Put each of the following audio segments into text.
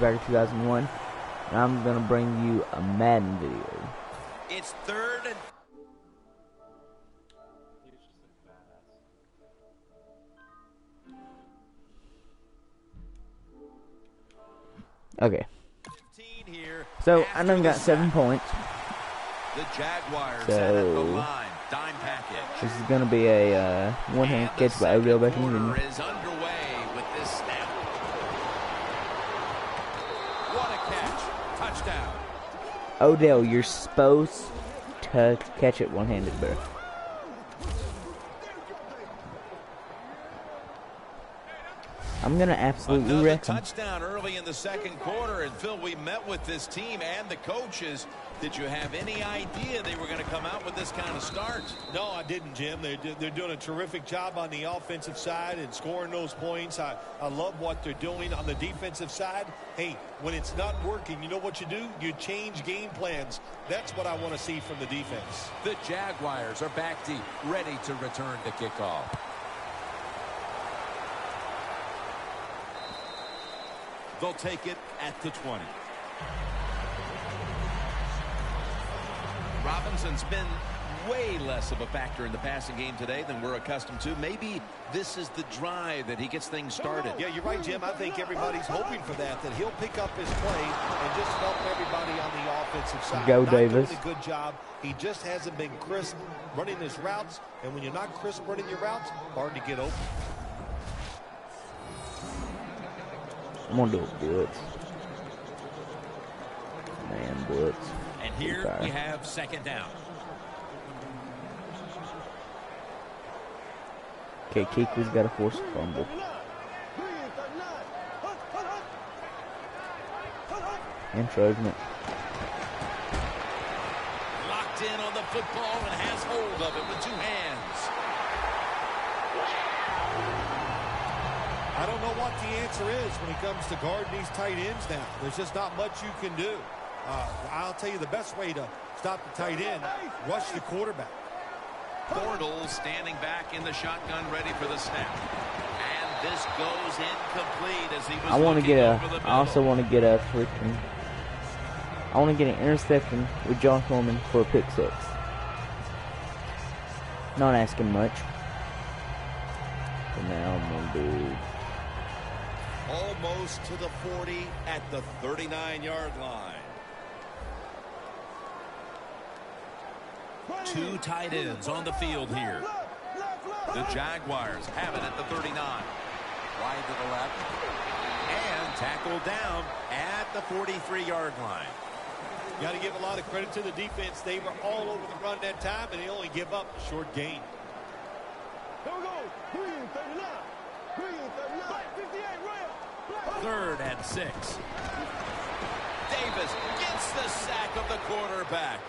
back in 2001, and I'm gonna bring you a Madden video. It's third and okay. 15 here. So I done got 7 points. The Jaguars So at the line, dime package. this is gonna be a one-hand catch by Odell Beckham Jr. Is underway with this snap. What a catch! Touchdown. Odell, you're supposed to catch it one-handed, bro. I'm gonna absolutely wreck him. Touchdown early in the second quarter, and Phil, we met with this team and the coaches. Did you have any idea they were going to come out with this kind of start? No, I didn't, Jim. They're doing a terrific job on the offensive side and scoring those points. I love what they're doing on the defensive side. Hey, when it's not working, you know what you do? You change game plans. That's what I want to see from the defense. The Jaguars are back deep, ready to return the kickoff. They'll take it at the 20. Robinson's been way less of a factor in the passing game today than we're accustomed to. Maybe this is the drive that he gets things started. Yeah, you're right, Jim. I think everybody's hoping for that he'll pick up his play and just help everybody on the offensive side. Go, not Davis. doing a good job. He just hasn't been crisp running his routes, and when you're not crisp running your routes, hard to get open. I'm gonna do a blitz. Man, blitz. And here we have second down. Okay, Keekly's got to force a fumble. Encouragement. Locked in on the football and has hold of it with two hands. I don't know what the answer is when it comes to guarding these tight ends now. There's just not much you can do. I'll tell you the best way to stop the tight end, rush the quarterback. Bortles standing back in the shotgun, ready for the snap. And this goes incomplete as he was I want to get over the middle. I also want to get a freaking. I want to get an interception with John Foreman for a pick six. Not asking much. But now I'm gonna do. Almost to the 40 at the 39-yard line. Two tight ends on the field here. The Jaguars have it at the 39. Wide to the left. And tackled down at the 43-yard line. Got to give a lot of credit to the defense. They were all over the run that time, and they only give up a short gain. Here we go. 339. 339. 58 rail. 3rd and 6. Davis gets the sack of the quarterback.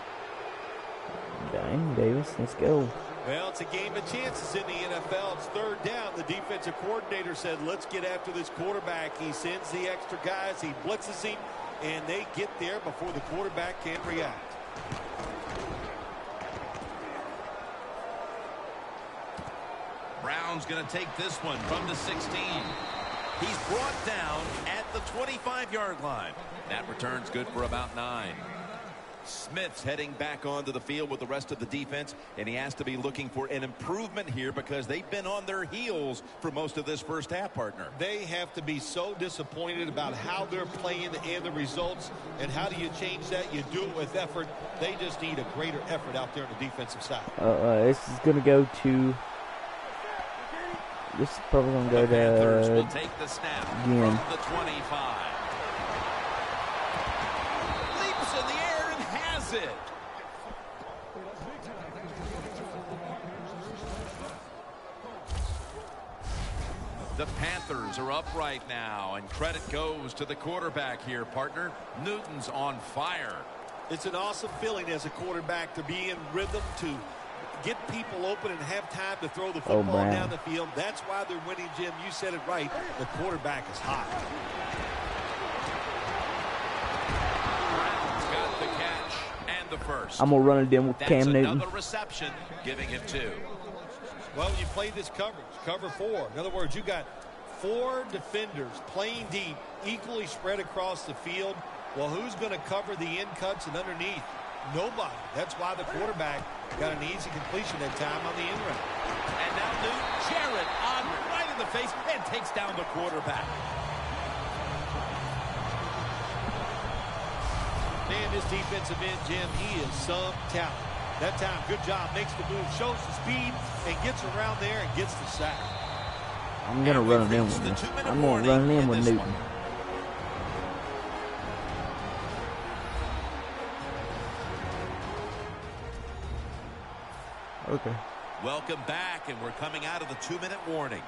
Dang, Davis, let's go. Well, it's a game of chances in the NFL. It's 3rd down. The defensive coordinator said, let's get after this quarterback. He sends the extra guys. He blitzes him, and they get there before the quarterback can react. Brown's going to take this one from the 16. He's brought down at the 25-yard line. That return's good for about 9. Smith's heading back onto the field with the rest of the defense, and he has to be looking for an improvement here because they've been on their heels for most of this first half, partner. They have to be so disappointed about how they're playing and the results, and how do you change that? You do it with effort. They just need a greater effort out there on the defensive side. This is going to go to... This is probably going to go to... Panthers will take the snap from the 25. Leaps in the air and has it. The Panthers are up right now, and credit goes to the quarterback here, partner. Newton's on fire. It's an awesome feeling as a quarterback to be in rhythm, to get people open and have time to throw the football down the field. That's why they're winning, Jim. You said it right. The quarterback is hot. Brown's got the catch and the first. I'm going to run it in with Cam Newton. Another reception, giving him 2. Well, you played this coverage, cover 4. In other words, you got 4 defenders playing deep, equally spread across the field. Well, who's going to cover the in cuts and underneath? Nobody. That's why the quarterback got an easy completion that time on the in route. And now Newton, Jarrett on right in the face and takes down the quarterback. Man, this defensive end, Jim, he is some talent. That time, good job, makes the move, shows the speed, and gets around there and gets the sack. I'm going to run it in with this. I'm going to run it in with Newton. Okay. Welcome back, and we're coming out of the 2-minute warning.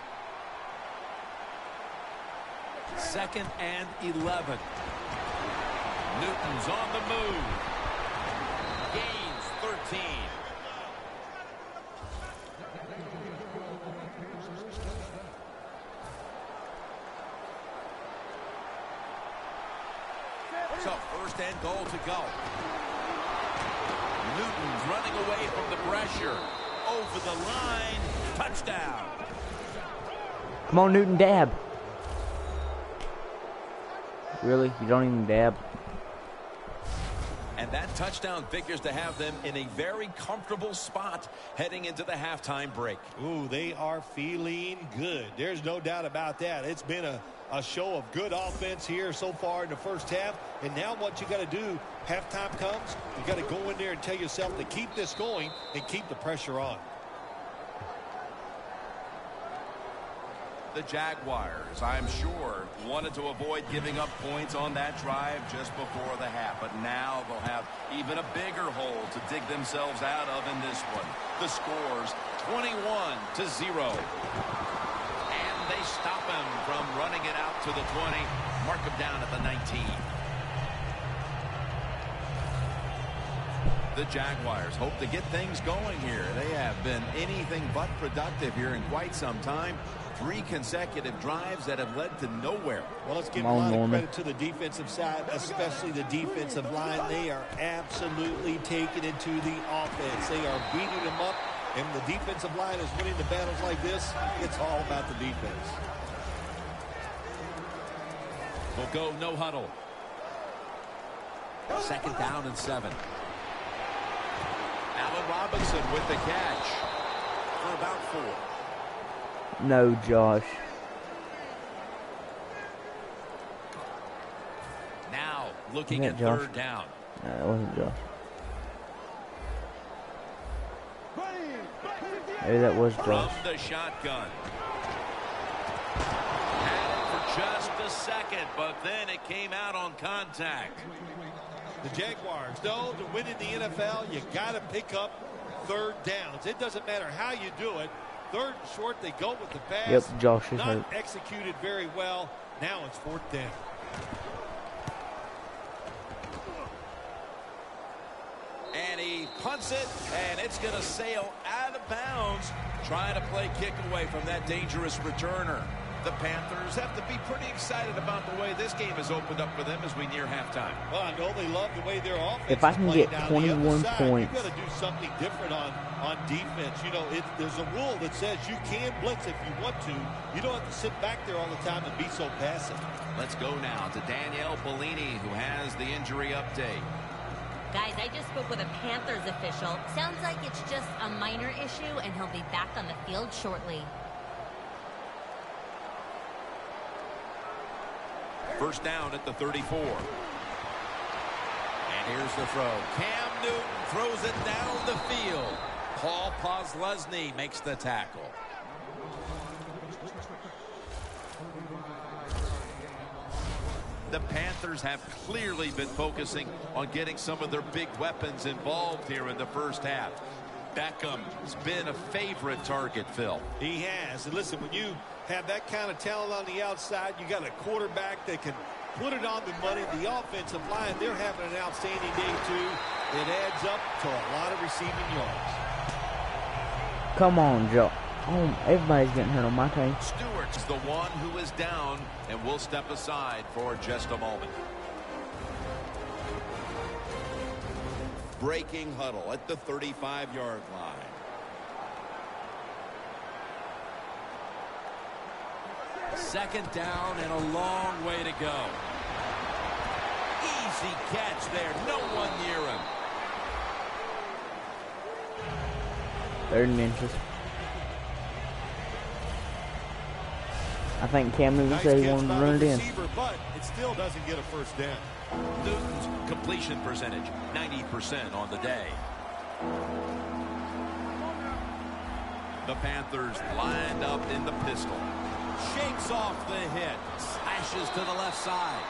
2nd and 11. Newton's on the move. Gains 13. So 1st and goal to go. Newton's running away from the pressure. Over the line. Touchdown. Come on, Newton, dab. Really? You don't even dab? And that touchdown figures to have them in a very comfortable spot heading into the halftime break. Ooh, they are feeling good. There's no doubt about that. It's been a show of good offense here so far in the first half. And now what you got to do, halftime comes, you got to go in there and tell yourself to keep this going and keep the pressure on. The Jaguars, I'm sure, wanted to avoid giving up points on that drive just before the half. But now they'll have even a bigger hole to dig themselves out of in this one. The score's 21-0. And they stop him from running it out to the 20. Mark him down at the 19. The Jaguars hope to get things going here. They have been anything but productive here in quite some time. 3 consecutive drives that have led to nowhere. Well, let's give a lot of credit to the defensive side, especially the defensive line. They are absolutely taking it to the offense. They are beating them up, and when the defensive line is winning the battles like this, it's all about the defense. We'll go no huddle. 2nd down and 7. Allen Robinson with the catch for about 4. No, Josh. Now looking at Josh? 3rd down. No, it wasn't Josh. Maybe that was Josh. From the shotgun. Had it for just a second, but then it came out on contact. The Jaguars know to win in the NFL, you got to pick up 3rd downs. It doesn't matter how you do it. 3rd and short, they go with the pass. Yep, Josh is not hurt. executed very well. Now it's 4th down. And he punts it, and it's going to sail out of bounds, trying to play kick away from that dangerous returner. The Panthers have to be pretty excited about the way this game has opened up for them as we near halftime. Well, I know they love the way their offense If I can get 21 points. You've got to do something different on defense. You know, there's a rule that says you can blitz if you want to. You don't have to sit back there all the time and be so passive. Let's go now to Danielle Bellini, who has the injury update. Guys, I just spoke with a Panthers official. Sounds like it's just a minor issue, and he'll be back on the field shortly. 1st down at the 34. And here's the throw. Cam Newton throws it down the field. Paul Posluszny makes the tackle. The Panthers have clearly been focusing on getting some of their big weapons involved here in the first half. Beckham's been a favorite target, Phil. He has. And listen, when you have that kind of talent on the outside, you got a quarterback that can put it on the money. The offensive line, they're having an outstanding day, too. It adds up to a lot of receiving yards. Come on, Joe. Oh, everybody's getting hurt on my team. Stewart's the one who is down, and we'll step aside for just a moment. Breaking huddle at the 35-yard line. Second down and a long way to go. Easy catch there. No one near him. 3rd inches. I think Cam Newton said he wanted to run it in. But it still doesn't get a first down. Newton's completion percentage, 90% on the day. The Panthers lined up in the pistol. Shakes off the hit. Slashes to the left side.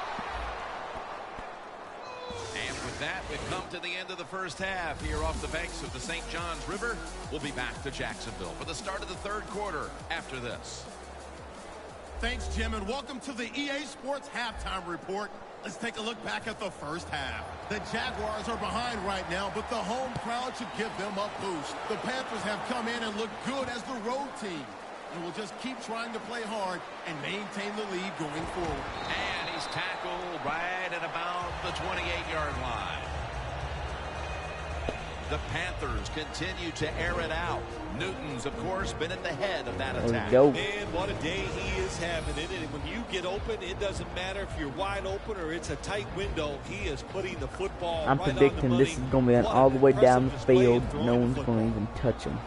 And with that, we've come to the end of the first half here off the banks of the St. Johns River. We'll be back to Jacksonville for the start of the 3rd quarter after this. Thanks, Jim, and welcome to the EA Sports Halftime Report. Let's take a look back at the first half. The Jaguars are behind right now, but the home crowd should give them a boost. The Panthers have come in and look good as the road team, and will just keep trying to play hard and maintain the lead going forward. And he's tackled right at about the 28-yard line. The Panthers continue to air it out. Newton's, of course, been at the head of that attack. Man, what a day he is having it. And when you get open, it doesn't matter if you're wide open or it's a tight window. He is putting the football I'm right predicting on the this is money. going to be What all an the way down the impressive display field. of throwing No the one's football. going to even touch him.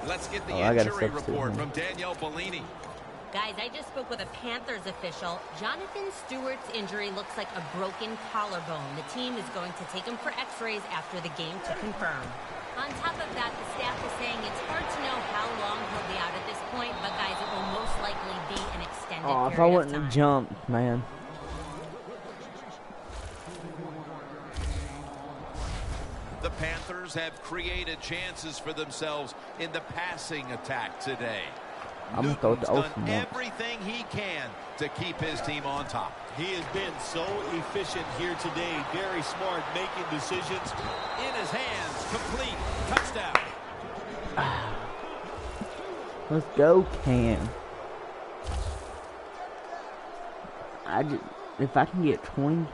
Let's get the I gotta injury substitute report him. from Danielle Bellini. Guys, I just spoke with a Panthers official. Jonathan Stewart's injury looks like a broken collarbone. The team is going to take him for x-rays after the game to confirm. On top of that, the staff is saying it's hard to know how long he'll be out at this point, but guys, it will most likely be an extended Oh, period if I of wouldn't time. have jumped, man. The Panthers have created chances for themselves in the passing attack today. I'm going to throw it Newton's to done Olsen once. everything he can to keep his team on top. He has been so efficient here today. Very smart, making decisions. In his hands, complete, touchdown. Let's go, Cam. If I can get 20.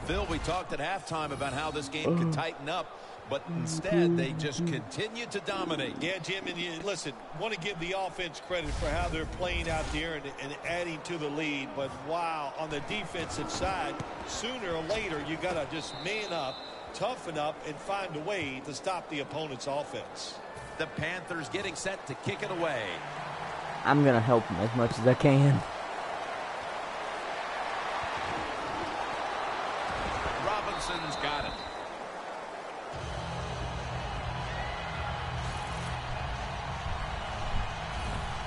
Phil, we talked at halftime about how this game could tighten up, but instead they just continue to dominate. Yeah, Jim, and listen, want to give the offense credit for how they're playing out there and adding to the lead. But wow, on the defensive side, sooner or later you got to just man up, toughen up, and find a way to stop the opponent's offense. The Panthers getting set to kick it away. I'm going to help him as much as I can. Robinson's got it.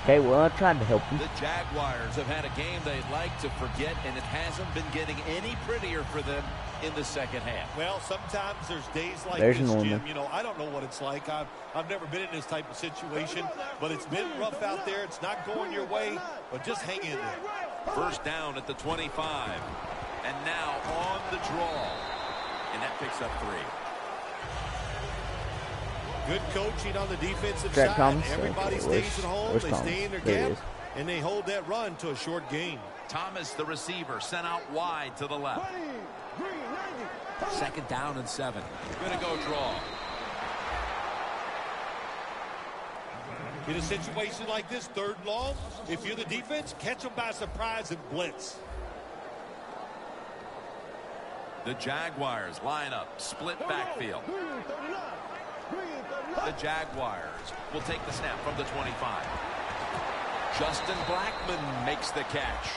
Okay, well, I tried to help him. The Jaguars have had a game they'd like to forget, and it hasn't been getting any prettier for them in the second half. Well, sometimes there's days like There's this, Norman. Jim. You know, I don't know what it's like. I've never been in this type of situation, but it's been rough out there. It's not going your way, but just hang in there. First down at the 25. And now on the draw. And that picks up 3. Good coaching on the defensive Jack side. Thomas. Everybody stays at home. Where's They Thomas? stay in their There he gap, and they hold that run to a short gain. Thomas, the receiver, sent out wide to the left. 20, green, 90. Second down and 7. Gonna go draw. In a situation like this, 3rd and long, if you're the defense, catch them by surprise and blitz. The Jaguars line up, split backfield. Green, 39. Green, 39. The Jaguars will take the snap from the 25. Justin Blackman makes the catch.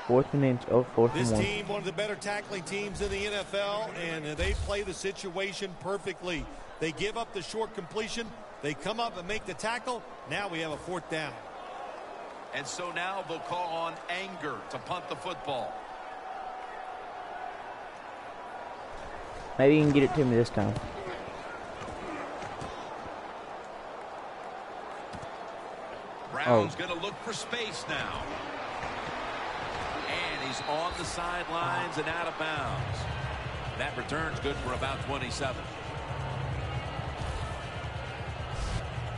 4th and inch. Oh, 4th This and 1. team, one of the better tackling teams in the NFL, and they play the situation perfectly. They give up the short completion. They come up and make the tackle. Now we have a 4th down. And so now they'll call on Anger to punt the football. Maybe you can get it to me this time. Brown's going to look for space now. And he's on the sidelines and out of bounds. That return's good for about 27.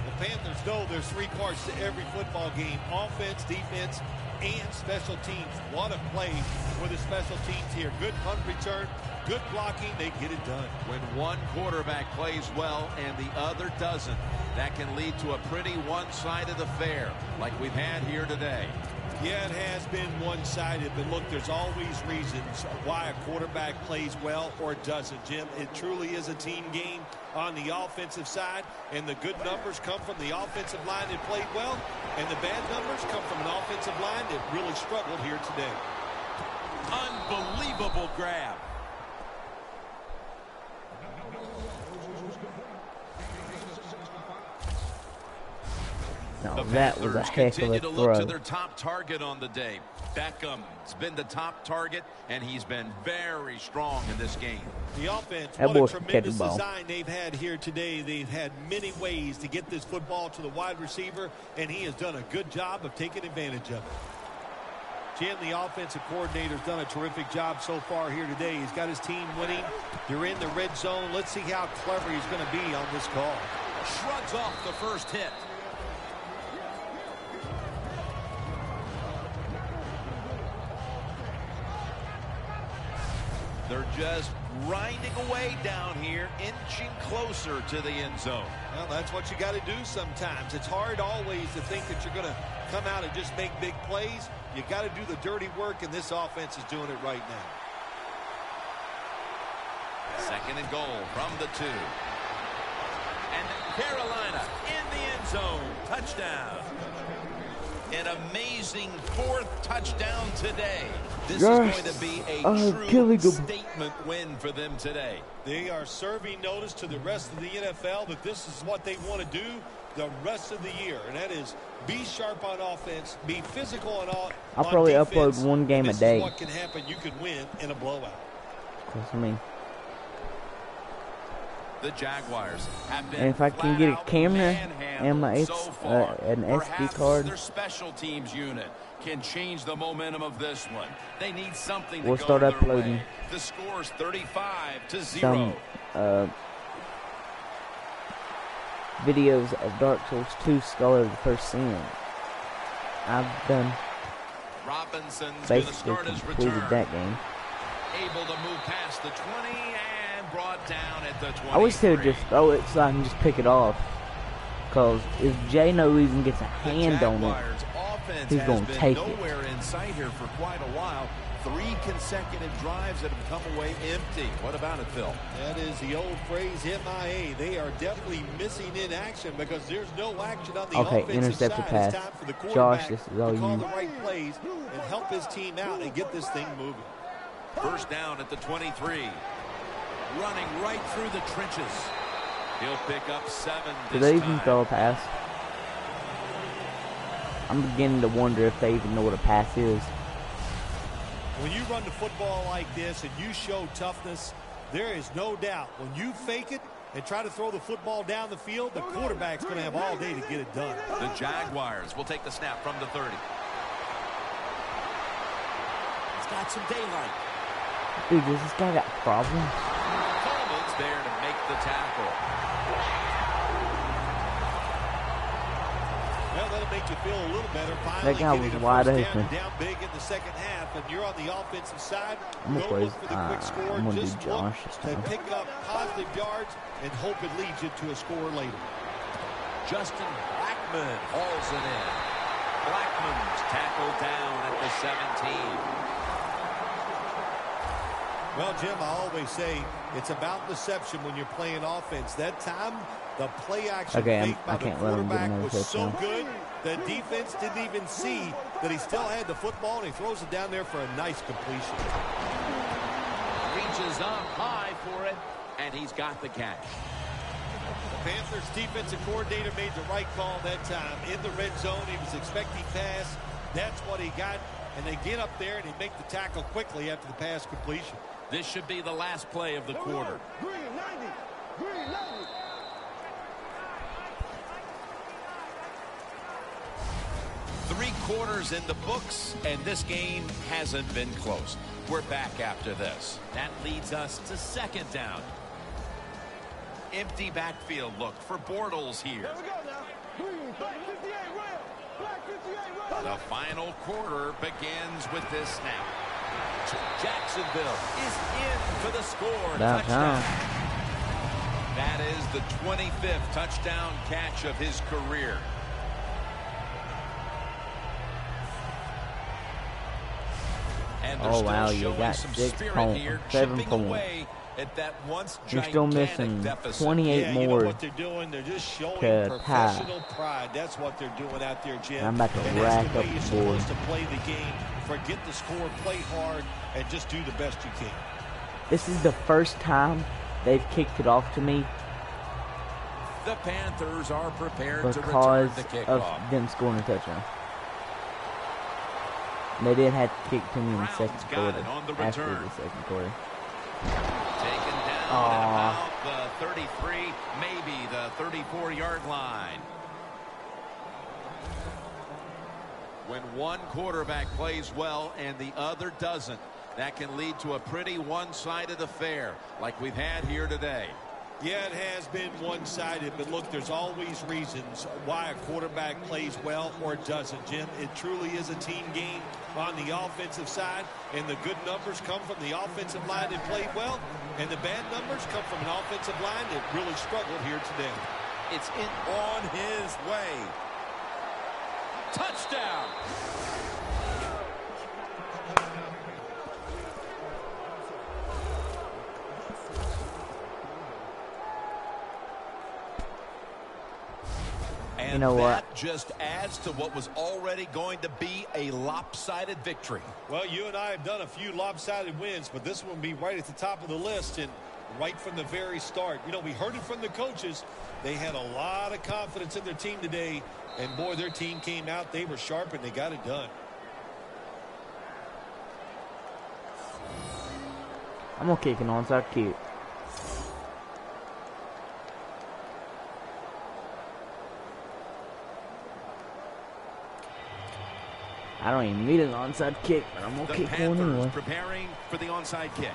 The Panthers know there's three parts to every football game: offense, defense, and special teams. What a play for the special teams here. Good punt return, good blocking. They get it done. When one quarterback plays well and the other doesn't, that can lead to a pretty one-sided affair like we've had here today. Yeah, it has been one-sided, but look, there's always reasons why a quarterback plays well or doesn't, Jim. It truly is a team game on the offensive side, and the good numbers come from the offensive line that played well, and the bad numbers come from an offensive line that really struggled here today. Unbelievable grab. No, The that was a Panthers heck of continue a to look to throw. their top target on the day. Beckham's been the top target, and he's been very strong in this game. The offense, That what a boy can catch tremendous the ball. design they've had here today. They've had many ways to get this football to the wide receiver, and he has done a good job of taking advantage of it. Jim, the offensive coordinator's done a terrific job so far here today. He's got his team winning. They're in the red zone. Let's see how clever he's going to be on this call. Shrugs off the first hit. They're just grinding away down here, inching closer to the end zone. Well, that's what you got to do sometimes. It's hard always to think that you're going to come out and just make big plays. You got to do the dirty work, and this offense is doing it right now. Second and goal from the 2. And Carolina in the end zone. Touchdown. An amazing 4th touchdown today. This is going to be a true statement win for them today. They are serving notice to the rest of the NFL that this is what they want to do the rest of the year, and that is be sharp on offense, be physical on defense. I'll probably upload one game a day. This is what can happen. You can win in a blowout. I mean, The Jaguars have been, and if I can get a camera and my an SD card, their special teams unit can change the momentum of this one. They need something to we'll go start their uploading way. The score's 35-0. some videos of Dark Souls 2 Scholar of the First Sin. I've done Robinson's going to basically start his completed return. that game. Able to move past the 20 and brought down at the 23. I wish they would just throw it so I can just pick it off. Because if Jay no reason gets a hand on it, he's going to take it. Nowhere in sight here for quite a while. 3 consecutive drives that have come away empty. What about it, Phil? That is the old phrase, MIA. They are definitely missing in action because there's no action on the offensive intercepted side. pass. It's time for the Josh, quarterback this is all to call you. the right plays and help his team out and get this thing moving. First down at the 23. Running right through the trenches. He'll pick up 7 Do this they even time. throw a pass? I'm beginning to wonder if they even know what a pass is. When you run the football like this and you show toughness, there is no doubt when you fake it and try to throw the football down the field, the quarterback's going to have all day to get it done. The Jaguars will take the snap from the 30. He's got some daylight. Dude, does this guy got problems? Coleman's there to make the tackle. Well, that'll make you feel a little better. That guy was wide open. Down big in the second half, and you're on the offensive side. I'm gonna Don't look play, for the quick score. I'm gonna do Just Josh look this to time. pick up positive yards and hope it leads you to a score later. Justin Blackman hauls it in. Blackman's tackled down at the 17. Well, Jim, I always say it's about deception when you're playing offense. That time, the play action fake by the quarterback was so good, the defense didn't even see that he still had the football, and he throws it down there for a nice completion. Reaches up high for it, and he's got the catch. The Panthers defensive coordinator made the right call that time. In the red zone, he was expecting pass. That's what he got, and they get up there, and they make the tackle quickly after the pass completion. This should be the last play of the quarter. Green 90. Green 90. Three quarters in the books, and this game hasn't been close. We're back after this. That leads us to second down. Empty backfield look for Bortles here. There we go now. The final quarter begins with this snap. Jacksonville is in for the score. Touchdown. That is the 25th touchdown catch of his career. And oh wow, you got 6 points, 7 points. At that once You're still missing deficit. 28 more. You know what they're doing? They're just showing professional pride. That's what they're doing out there, Jim. I'm about to rack up the board. You're supposed to play the game, forget the score, play hard, and just do the best you can. This is the first time they've kicked it off to me. The Panthers are prepared to because return the kickoff. of them scoring a touchdown. They didn't have to kick to me in the second quarter. After the second quarter. Taken down at about the 33, maybe the 34-yard line. When one quarterback plays well and the other doesn't, that can lead to a pretty one-sided affair like we've had here today. Yeah, it has been one-sided, but look, there's always reasons why a quarterback plays well or doesn't, Jim. It truly is a team game on the offensive side, and the good numbers come from the offensive line that played well, and the bad numbers come from an offensive line that really struggled here today. It's on his way. Touchdown! And you know that what? just adds to what was already going to be a lopsided victory. Well, you and I have done a few lopsided wins, but this one will be right at the top of the list and right from the very start. You know, we heard it from the coaches. They had a lot of confidence in their team today, and boy, their team came out. They were sharp, and they got it done. I'm going to kick an onside kick. I don't even need an onside kick, but I'm going to kick one anyway. Preparing for the onside kick.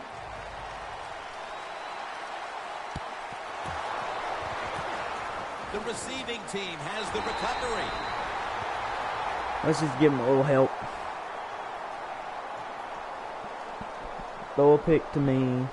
The receiving team has the recovery. Let's just give him a little help. Throw a pick to me.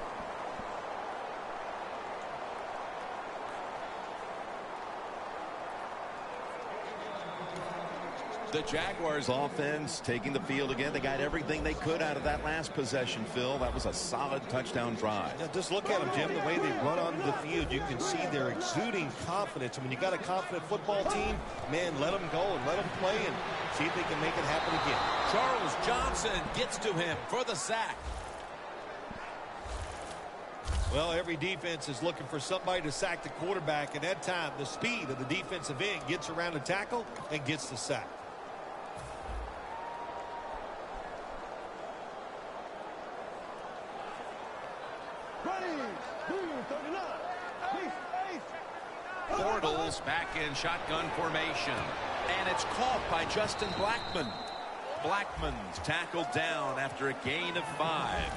The Jaguars offense taking the field again. They got everything they could out of that last possession, Phil. That was a solid touchdown drive. Yeah, just look at them, Jim, the way they run on the field. You can see they're exuding confidence. And when you got a confident football team, man, let them go and let them play and see if they can make it happen again. Charles Johnson gets to him for the sack. Well, every defense is looking for somebody to sack the quarterback. And that time, the speed of the defensive end gets around the tackle and gets the sack. Bortles back in shotgun formation. And it's caught by Justin Blackmon. Blackmon's tackled down after a gain of 5.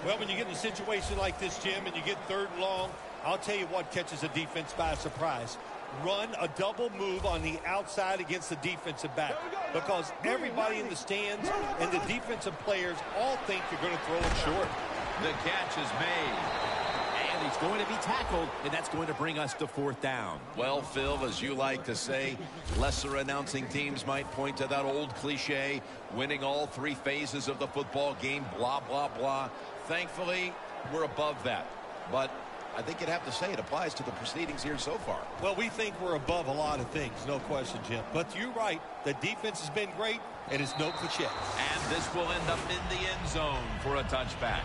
Well, when you get in a situation like this, Jim, and you get 3rd and long, I'll tell you what catches a defense by surprise. Run a double move on the outside against the defensive back, because everybody in the stands and the defensive players all think you're going to throw it short. The catch is made. And he's going to be tackled, and that's going to bring us to 4th down. Well, Phil, as you like to say, lesser announcing teams might point to that old cliche, winning all 3 phases of the football game, blah, blah, blah. Thankfully, we're above that. But I think you'd have to say it applies to the proceedings here so far. Well, we think we're above a lot of things, no question, Jim. But you're right. The defense has been great, and it's no cliche. And this will end up in the end zone for a touchback.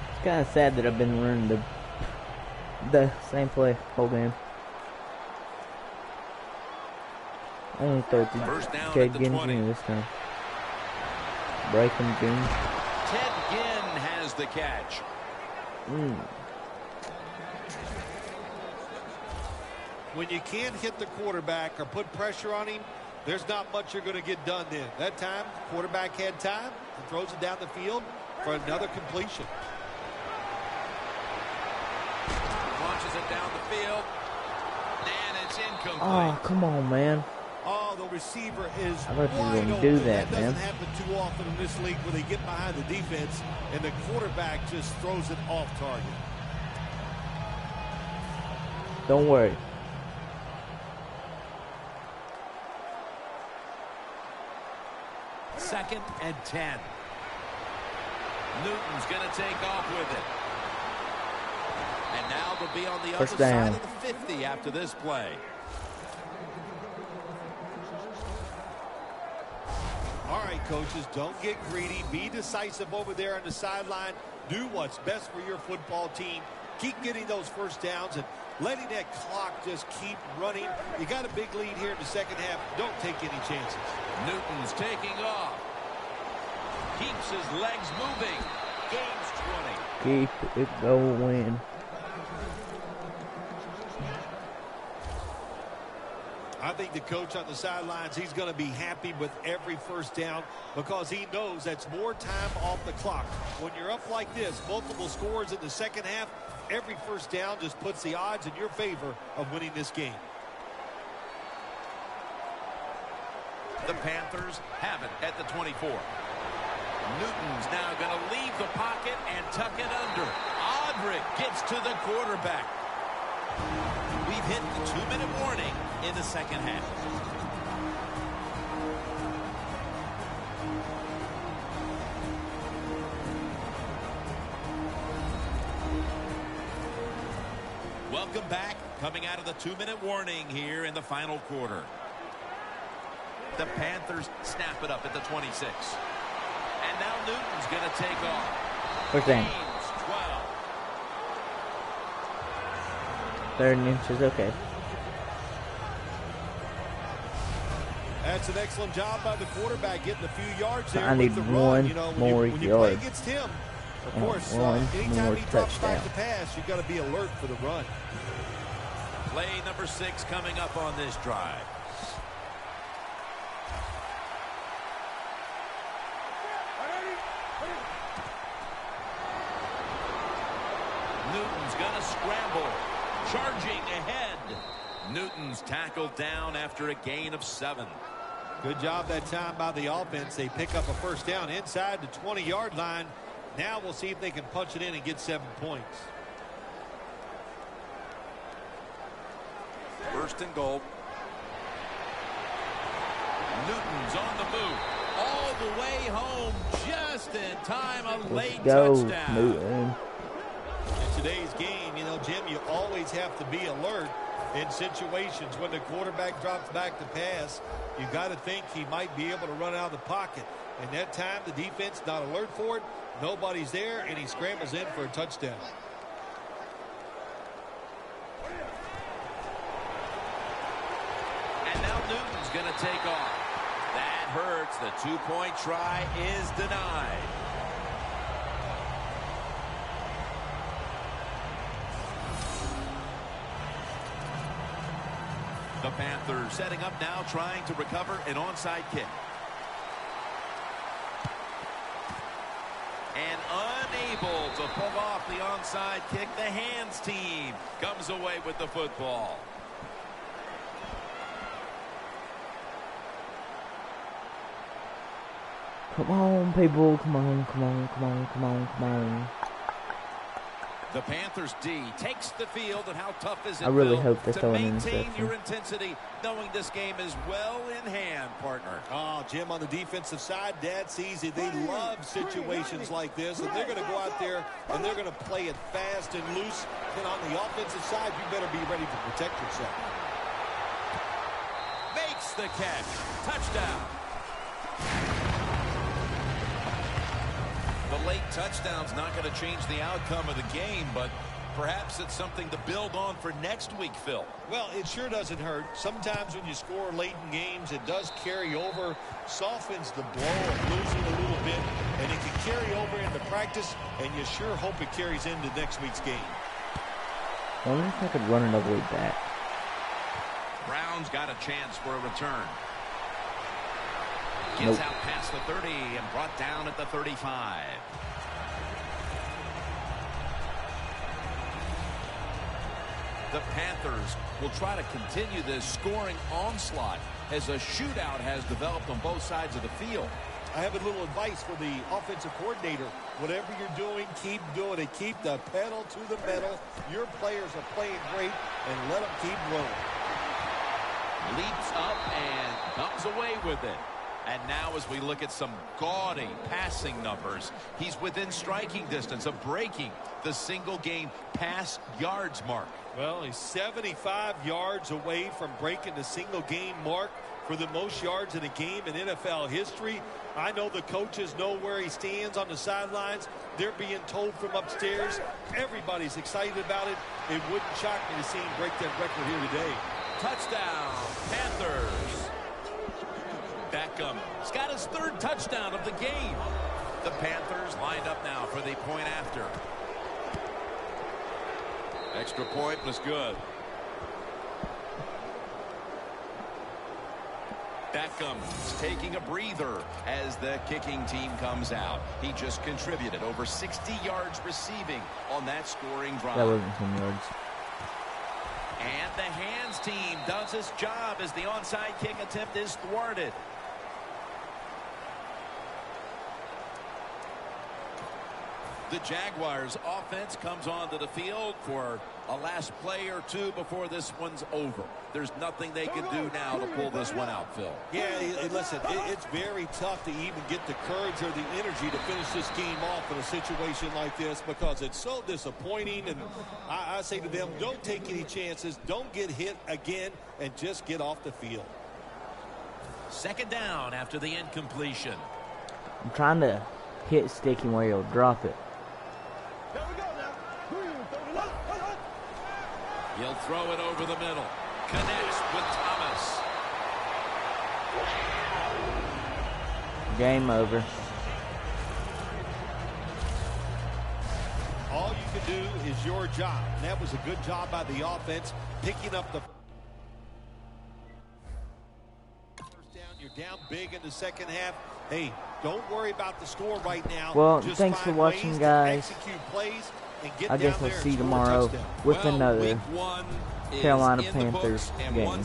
It's kind of sad that I've been running the same play whole game. I only throw it to Cade Ginn this time. Break him, Ginn. Ted Ginn has the catch. When you can't hit the quarterback or put pressure on him, there's not much you're going to get done then. That time, quarterback had time and throws it down the field for another completion. Launches it down the field, and it's incomplete. Oh, come on, man. Oh, the receiver is I thought you were wide gonna open. do that, doesn't man. happen too often in this league where they get behind the defense and the quarterback just throws it off target. Don't worry. Second and 10. Newton's going to take off with it. And now they'll be on the First other side down. of the 50 after this play. All right, coaches, don't get greedy. Be decisive over there on the sideline. Do what's best for your football team. Keep getting those first downs and letting that clock just keep running. You got a big lead here in the second half. Don't take any chances. Newton's taking off. Keeps his legs moving. Gains 20. Keep it going. I think the coach on the sidelines, he's going to be happy with every first down because he knows that's more time off the clock. When you're up like this, multiple scores in the second half, every first down just puts the odds in your favor of winning this game. The Panthers have it at the 24. Newton's now going to leave the pocket and tuck it under. Audric gets to the quarterback. We've hit the 2-minute warning in the second half. Welcome back. Coming out of the 2-minute warning here in the final quarter. The Panthers snap it up at the 26. And now Newton's going to take off. First down. Gains 12. 3rd inches, okay. That's an excellent job by the quarterback getting a few yards there. I need with the run. one you know, more when you yard. play against him, of And course, one anytime more he drops back touchdown. to pass, you've got to be alert for the run. Play number 6 coming up on this drive. Newton's going to scramble. Charging ahead. Newton's tackled down after a gain of 7. Good job that time by the offense. They pick up a first down inside the 20-yard line. Now we'll see if they can punch it in and get 7 points. First and goal. Newton's on the move. All the way home just in time. A late Go, touchdown. Newton. In today's game, you know, Jim, you always have to be alert in situations when the quarterback drops back to pass. You got to think he might be able to run out of the pocket. And that time, the defense not alert for it. Nobody's there, and he scrambles in for a touchdown. And now Newton's going to take off. That hurts. The 2-point try is denied. The Panthers setting up now, trying to recover an onside kick. And unable to pull off the onside kick, the hands team comes away with the football. Come on, people. Come on, come on, come on, come on, come on. The Panthers D takes the field, and how tough is it, I really Bill, hope they to throw an maintain interception. your intensity, knowing this game is well in hand, partner. Oh, Jim, on the defensive side, that's easy. They love situations like this, and they're going to go out there and they're going to play it fast and loose. And on the offensive side, you better be ready to protect yourself. Makes the catch. Touchdown. The late touchdown's not going to change the outcome of the game, but perhaps it's something to build on for next week, Phil. Well, it sure doesn't hurt. Sometimes when you score late in games, it does carry over, softens the blow of losing a little bit, and it can carry over into practice, and you sure hope it carries into next week's game. I wonder if I could run it all the way back. Brown's got a chance for a return. Gets out past the 30 and brought down at the 35. The Panthers will try to continue this scoring onslaught as a shootout has developed on both sides of the field. I have a little advice for the offensive coordinator. Whatever you're doing, keep doing it. Keep the pedal to the metal. Your players are playing great, and let them keep rolling. Leaps up and comes away with it. And now as we look at some gaudy passing numbers, he's within striking distance of breaking the single game pass yards mark. Well, he's 75 yards away from breaking the single game mark for the most yards in a game in NFL history. I know the coaches know where he stands on the sidelines. They're being told from upstairs. Everybody's excited about it. It wouldn't shock me to see him break that record here today. Touchdown, Panthers. Beckham's got his third touchdown of the game. The Panthers lined up now for the point after. Extra point was good. Beckham's taking a breather as the kicking team comes out. He just contributed over 60 yards receiving on that scoring drive. That wasn't 10 yards. And the hands team does its job as the onside kick attempt is thwarted. The Jaguars offense comes onto the field for a last play or two before this one's over. There's nothing they can do now to pull this one out, Phil. Yeah, listen, it's very tough to even get the courage or the energy to finish this game off in a situation like this because it's so disappointing. And I say to them, don't take any chances. Don't get hit again and just get off the field. Second down after the incompletion. I'm trying to hit Sticky where he'll drop it. He'll throw it over the middle. Connects with Thomas. Game over. All you can do is your job. And that was a good job by the offense, picking up the first down. You're down big in the second half. Hey, don't worry about the score right now. Well, just thanks for watching, guys. I guess I'll see you tomorrow with another Carolina Panthers game.